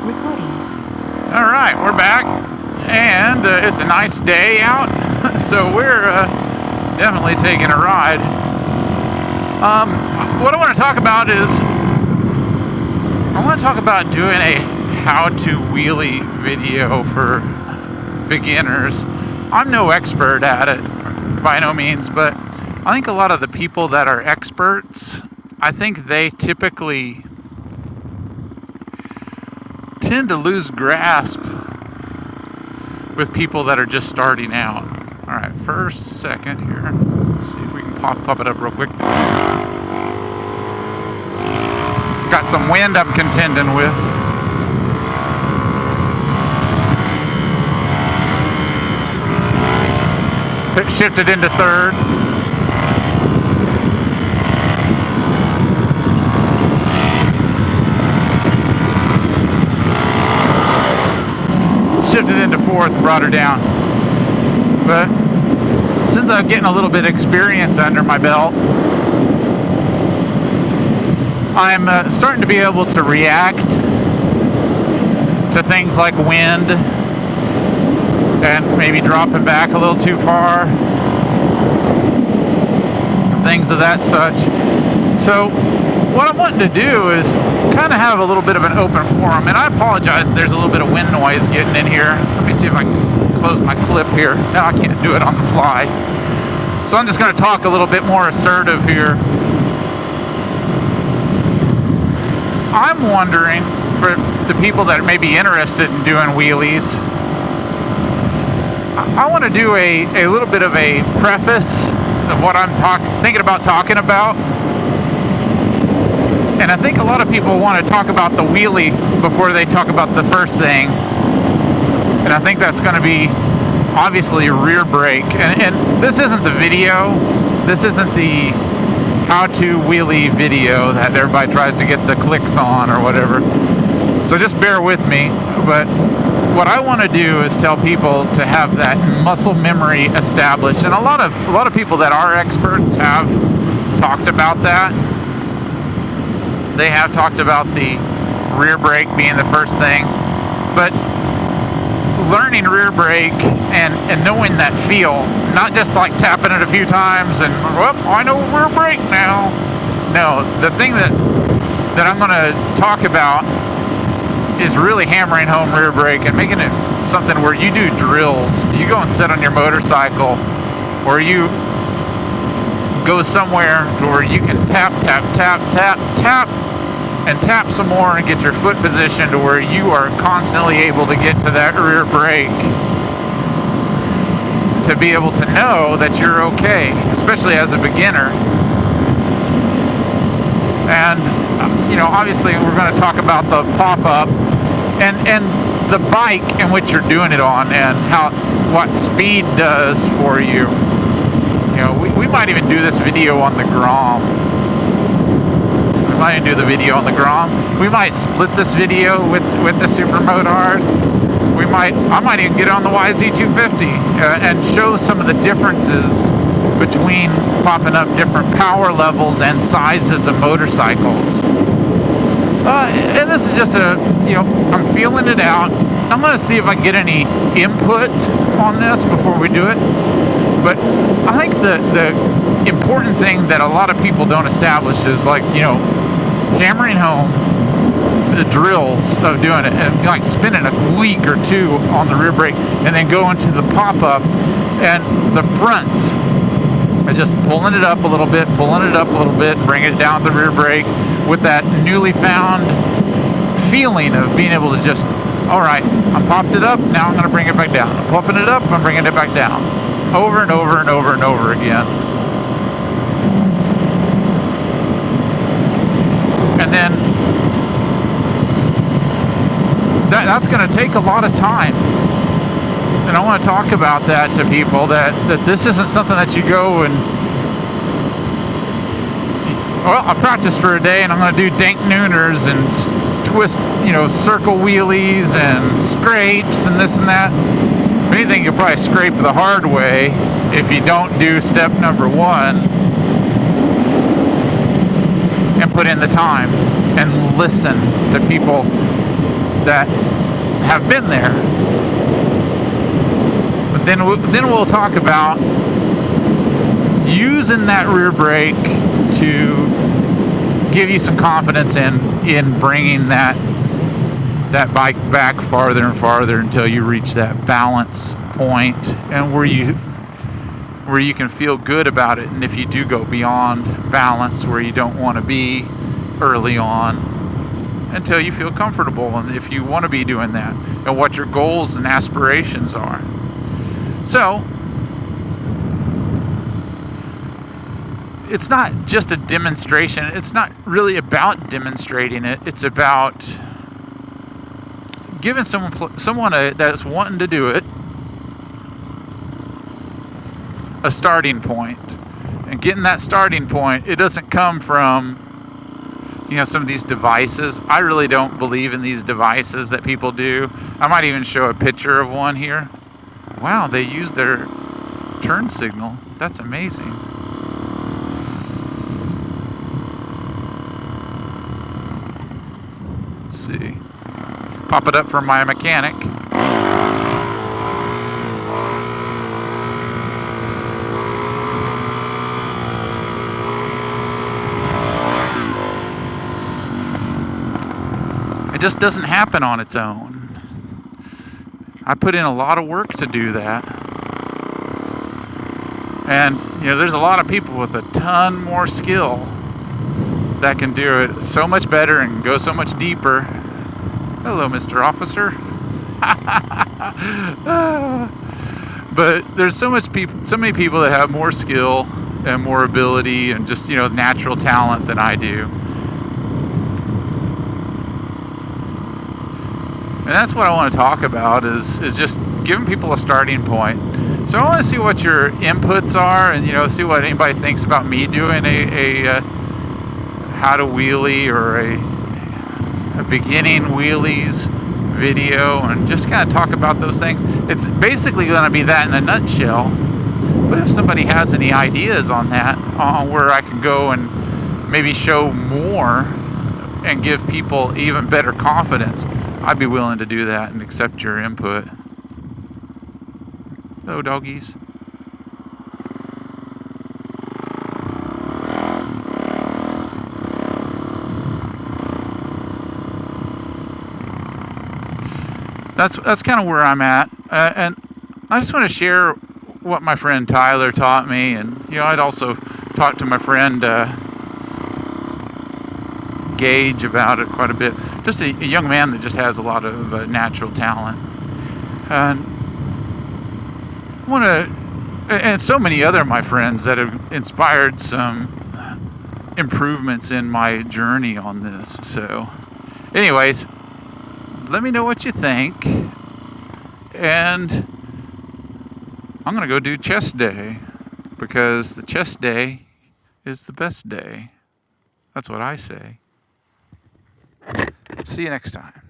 All right, we're back, and it's a nice day out, so we're definitely taking a ride. What I want to talk about is doing a how-to wheelie video for beginners. I'm no expert at it, by no means, but I think a lot of the people that are experts, I think they typically tend to lose grasp with people that are just starting out. All right, first, second here. Let's see if we can pop it up real quick. Got some wind I'm contending with. Shifted into third. Shifted into fourth, brought her down. But since I'm getting a little bit of experience under my belt, I'm starting to be able to react to things like wind and maybe dropping back a little too far, things of that such. So what I'm wanting to do is kind of have a little bit of an open forum, and I apologize if there's a little bit of wind noise getting in here. Let me see if I can close my clip here. No, I can't do it on the fly. So I'm just going to talk a little bit more assertive here. I'm wondering, for the people that may be interested in doing wheelies, I want to do a little bit of a preface of what I'm thinking about talking about. And I think a lot of people want to talk about the wheelie before they talk about the first thing. And I think that's going to be obviously rear brake. And this isn't the video. This isn't the how-to wheelie video that everybody tries to get the clicks on or whatever. So just bear with me. But what I want to do is tell people to have that muscle memory established. And a lot of people that are experts have talked about that. They have talked about the rear brake being the first thing, but learning rear brake and knowing that feel, not just like tapping it a few times and, well, I know rear brake now. No, the thing that I'm going to talk about is really hammering home rear brake and making it something where you do drills. You go and sit on your motorcycle, or you go somewhere to where you can tap, and tap some more and get your foot positioned to where you are constantly able to get to that rear brake, to be able to know that you're okay, especially as a beginner. And obviously we're going to talk about the pop-up and the bike in which you're doing it on, and what speed does for you. We might even do this video on the Grom. We might even do the video on the Grom. We might split this video with the Super Motard. I might even get on the YZ250 and show some of the differences between popping up different power levels and sizes of motorcycles. And this is just I'm feeling it out. I'm going to see if I can get any input on this before we do it. But I think the important thing that a lot of people don't establish is hammering home the drills of doing it, and like spending a week or two on the rear brake, and then going to the pop-up and the fronts. And just pulling it up a little bit, bring it down the rear brake with that newly found feeling of being able to just, all right, I popped it up, now I'm going to bring it back down. I'm popping it up, I'm bringing it back down. Over and over and over and over again. And then that's going to take a lot of time. And I want to talk about that to people, that this isn't something that you go and, well, I practiced for a day and I'm going to do dank nooners and twist, circle wheelies and scrapes and this and that. If anything, you'll probably scrape the hard way if you don't do step number one and put in the time and listen to people that have been there. But then we'll talk about using that rear brake to give you some confidence in bringing that bike back farther and farther until you reach that balance point, and where you can feel good about it. And if you do go beyond balance, where you don't want to be early on, until you feel comfortable, and if you want to be doing that, and what your goals and aspirations are. So it's not just a demonstration. It's not really about demonstrating it. It's about giving someone that's wanting to do it a starting point. And getting that starting point, it doesn't come from, some of these devices. I really don't believe in these devices that people do. I might even show a picture of one here. Wow, they use their turn signal. That's amazing. Let's see. Pop it up for my mechanic. It just doesn't happen on its own. I put in a lot of work to do that. And, there's a lot of people with a ton more skill that can do it so much better and go so much deeper. Hello, Mr. Officer. But there's so many people that have more skill and more ability and just, natural talent than I do. And that's what I want to talk about is just giving people a starting point. So I want to see what your inputs are, and see what anybody thinks about me doing a how to wheelie or a beginning wheelies video, and just kind of talk about those things. It's basically going to be that in a nutshell. But if somebody has any ideas on that, on where I can go and maybe show more and give people even better confidence, I'd be willing to do that and accept your input. Hello, doggies. That's kind of where I'm at, and I just want to share what my friend Tyler taught me, and I'd also talked to my friend Gage about it quite a bit. Just a young man that just has a lot of natural talent, and and so many other of my friends that have inspired some improvements in my journey on this. So, anyways, let me know what you think, and I'm gonna go do chest day, because the chest day is the best day. That's what I say. See you next time.